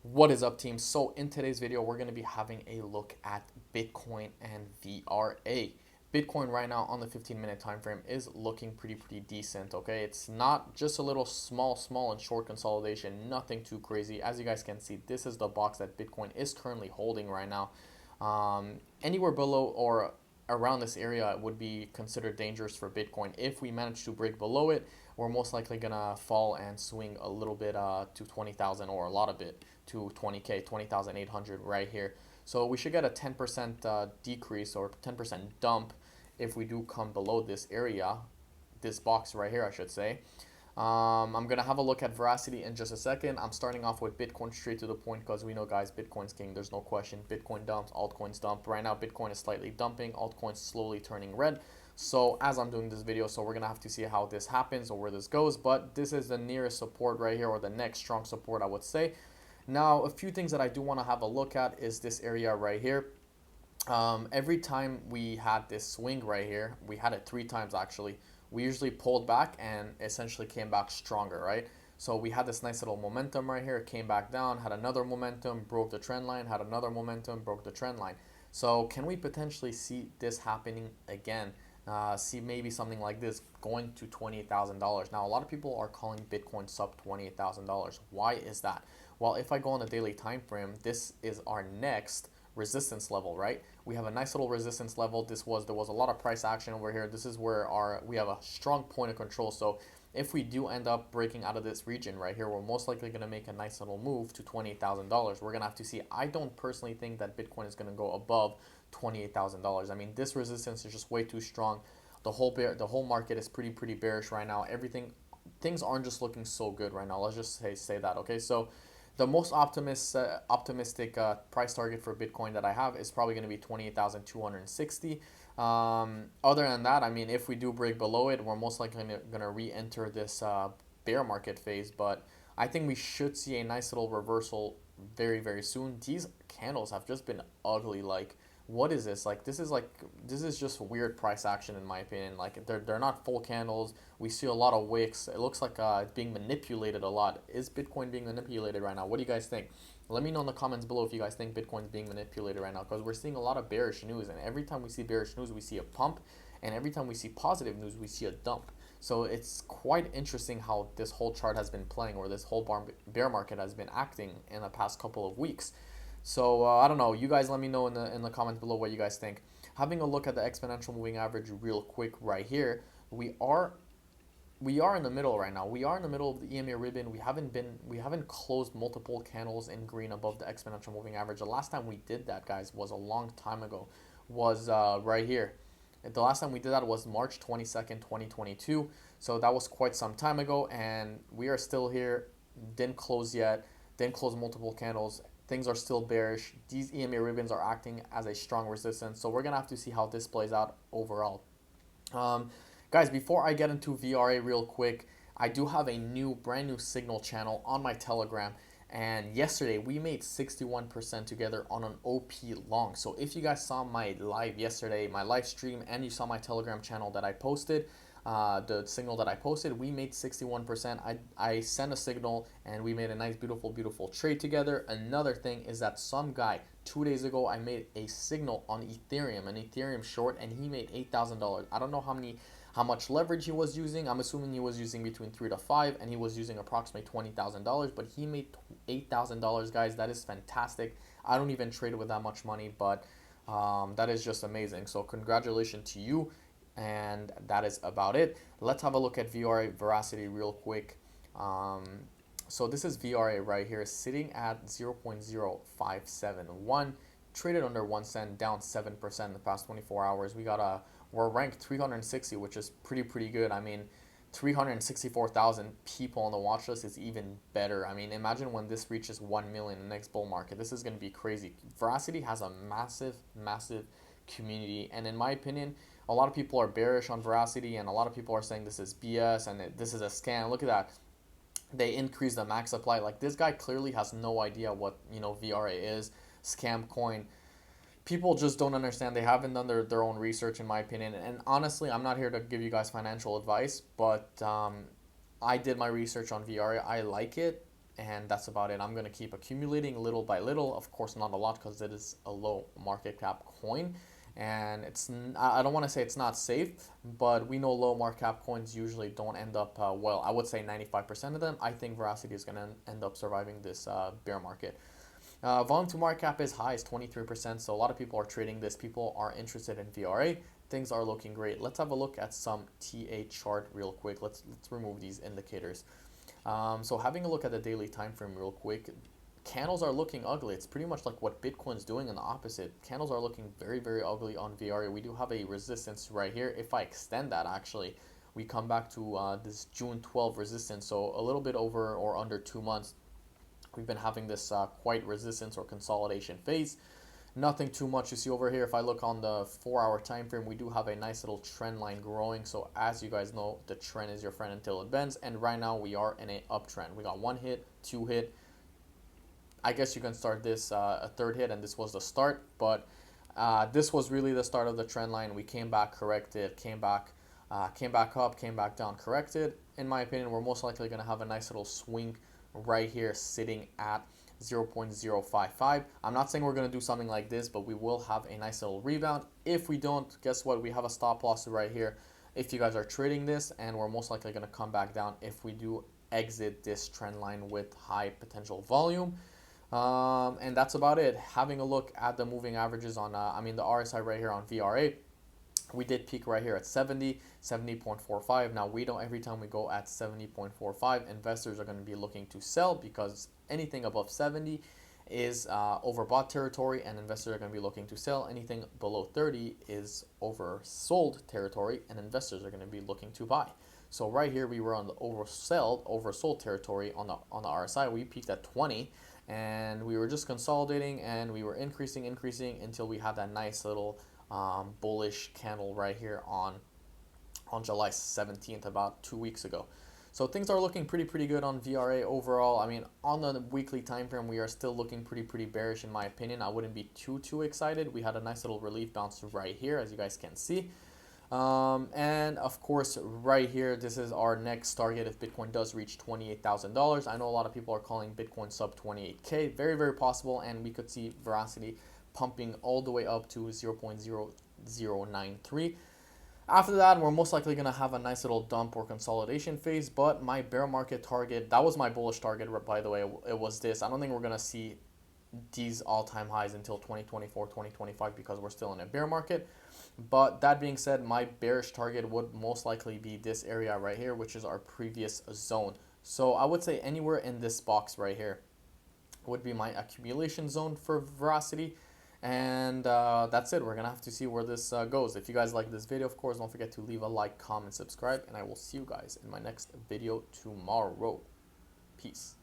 What is up, team? So in today's video, we're going to be having a look at Bitcoin and VRA. Bitcoin right now on the 15-minute time frame is looking pretty decent, okay? It's not just a little small and short consolidation, nothing too crazy. As you guys can see, this is the box that Bitcoin is currently holding right now. Anywhere below or around this area would be considered dangerous for Bitcoin. If we manage to break below it, we're most likely gonna fall and swing a little bit to 20,000 or a lot of it to 20k, 20,800 right here. So we should get a 10% decrease or 10% dump if we do come below this area, this box right here, I should say. I'm going to have a look at Veracity in just a second. I'm starting off with Bitcoin straight to the point because we know, guys, Bitcoin's king. There's no question. Bitcoin dumps, altcoins dump. Right now, Bitcoin is slightly dumping, altcoins slowly turning red. So as I'm doing this video, so we're going to have to see how this happens or where this goes. But this is the nearest support right here, or the next strong support, I would say. Now, a few things that I do want to have a look at is this area right here. Every time we had this swing right here, we had it three times actually. We usually pulled back and essentially came back stronger, right? So we had this nice little momentum right here. It came back down, had another momentum, broke the trend line, had another momentum, broke the trend line. So can we potentially see this happening again? See maybe something like this going to $28,000. Now, a lot of people are calling Bitcoin sub $28,000. Why is that? Well, if I go on the daily time frame, this is our next resistance level, right? We have a nice little resistance level. There was a lot of price action over here. This is where we have a strong point of control. So if we do end up breaking out of this region right here, we're most likely going to make a nice little move to $28,000. We're going to have to see. I don't personally think that Bitcoin is going to go above $28,000. I mean, this resistance is just way too strong. The whole market is pretty bearish right now. Things aren't just looking so good right now. Let's just say that, okay? So the most optimistic price target for Bitcoin that I have is probably going to be 28,260. Other than that, I mean, if we do break below it, we're most likely going to re-enter this bear market phase. But I think we should see a nice little reversal very soon. These candles have just been ugly. Like, what is this? Like, this is just weird price action in my opinion. Like, they're not full candles. We see a lot of wicks. It looks like it's being manipulated a lot. Is Bitcoin being manipulated right now? What do you guys think? Let me know in the comments below if you guys think Bitcoin's being manipulated right now, because we're seeing a lot of bearish news, and every time we see bearish news, we see a pump, and every time we see positive news, we see a dump. So it's quite interesting how this whole chart has been playing, or this whole bear market has been acting in the past couple of weeks. So I don't know. You guys let me know in the comments below what you guys think. Having a look at the exponential moving average real quick right here, we are in the middle right now. We are in the middle of the EMA ribbon. We haven't closed multiple candles in green above the exponential moving average. The last time we did that, guys, was a long time ago. Was right here. The last time we did that was March 22nd, 2022. So that was quite some time ago, and we are still here. Didn't close yet. Didn't close multiple candles. Things are still bearish. These EMA ribbons are acting as a strong resistance. So we're gonna have to see how this plays out overall. Um, Guys, before I get into VRA real quick, I do have a brand new signal channel on my Telegram. And yesterday we made 61% together on an OP long. So if you guys saw my live yesterday, my live stream, and you saw my Telegram channel that I posted, the signal that I posted, we made 61%. I sent a signal and we made a nice, beautiful trade together. Another thing is that some guy 2 days ago, I made a signal on Ethereum, an Ethereum short, and he made $8,000. I don't know how much leverage he was using. I'm assuming he was using between 3 to 5, and he was using approximately $20,000, but he made $8,000, guys. That is fantastic. I don't even trade with that much money, but that is just amazing. So congratulations to you, and that is about it. Let's have a look at Veracity real quick. So this is VRA right here, sitting at 0.0571, traded under 1 cent, down 7% in the past 24 hours. We're ranked 360, which is pretty good. I mean, 364,000 people on the watch list is even better. I mean, imagine when this reaches 1 million in the next bull market. This is going to be crazy. Veracity has a massive community, and in my opinion, a lot of people are bearish on Veracity, and a lot of people are saying this is BS and this is a scam. Look at that. They increase the max supply. Like, this guy clearly has no idea what VRA is, scam coin. People just don't understand. They haven't done their own research, in my opinion. And honestly, I'm not here to give you guys financial advice, but I did my research on VRA. I like it, and that's about it. I'm going to keep accumulating little by little, of course not a lot because it is a low market cap coin, and I don't want to say it's not safe, but we know low market cap coins usually don't end up well. I would say 95% of them. I think Veracity is going to end up surviving this bear market. Volume to market cap is high, it's 23%, so a lot of people are trading this. People are interested in VRA. Things are looking great. Let's have a look at some TA chart real quick. Let's remove these indicators. So having a look at the daily time frame real quick, candles are looking ugly. It's pretty much like what Bitcoin's doing in the opposite. Candles are looking very, very ugly on VRA. We do have a resistance right here. If I extend that, actually, we come back to this June 12 resistance. So a little bit over or under 2 months, we've been having this quite resistance or consolidation phase. Nothing too much to see over here. If I look on the 4-hour time frame, we do have a nice little trend line growing. So as you guys know, the trend is your friend until it bends, and right now we are in an uptrend. We got 1 hit, 2 hit. I guess you can start this a 3rd hit, and this was the start, but this was really the start of the trend line. We came back, corrected, came back up, came back down, corrected. In my opinion, we're most likely going to have a nice little swing right here sitting at 0.055. I'm not saying we're going to do something like this, but we will have a nice little rebound. If we don't, guess what? We have a stop loss right here if you guys are trading this, and we're most likely going to come back down if we do exit this trend line with high potential volume. And that's about it. Having a look at the moving averages on, the RSI right here on VRA. We did peak right here at 70.45. Now we don't, every time we go at 70.45, investors are going to be looking to sell because anything above 70 is overbought territory, and investors are going to be looking to sell. Anything below 30 is oversold territory, and investors are going to be looking to buy. So right here we were on the oversold territory on the RSI. We peaked at 20, and we were just consolidating, and we were increasing until we had that nice little bullish candle right here on July 17th, about 2 weeks ago. So things are looking pretty good on VRA overall. I mean, on the weekly time frame, we are still looking pretty bearish in my opinion. I wouldn't be too excited. We had a nice little relief bounce right here, as you guys can see. And of course, right here, this is our next target if Bitcoin does reach $28,000. I know a lot of people are calling Bitcoin sub 28K. Very possible, and we could see Veracity pumping all the way up to 0.0093. After that, we're most likely going to have a nice little dump or consolidation phase, but my bear market target, that was my bullish target, by the way, it was this. I don't think we're going to see these all-time highs until 2024, 2025 because we're still in a bear market. But that being said, my bearish target would most likely be this area right here, which is our previous zone. So I would say anywhere in this box right here would be my accumulation zone for Veracity. And that's it. We're going to have to see where this goes. If you guys like this video, of course, don't forget to leave a like, comment, subscribe, and I will see you guys in my next video tomorrow. Peace.